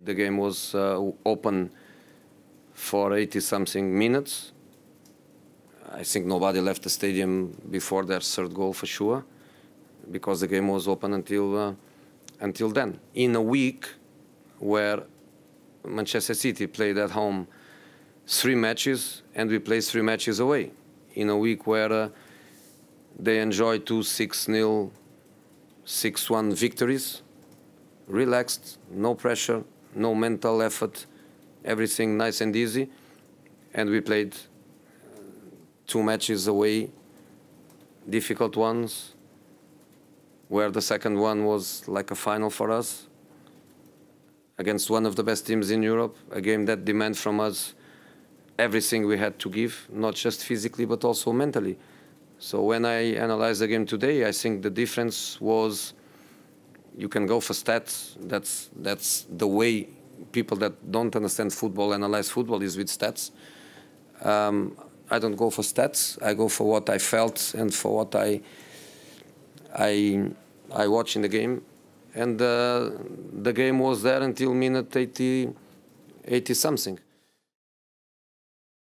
The game was open for 80-something minutes. I think nobody left the stadium before their third goal for sure, because the game was open until then. In a week where Manchester City played at home 3 matches and we played 3 matches away. In a week where they enjoyed 2 6-0, 6-1 victories, relaxed, no pressure, no mental effort, everything nice and easy. And we played 2 matches away, difficult ones, where the second one was like a final for us, against one of the best teams in Europe, a game that demanded from us everything we had to give, not just physically, but also mentally. So when I analyze the game today, I think the difference was, you can go for stats. That's the way people that don't understand football analyze football, is with stats. I don't go for stats. I go for what I felt and for what I watched in the game. And the game was there until minute 80 something.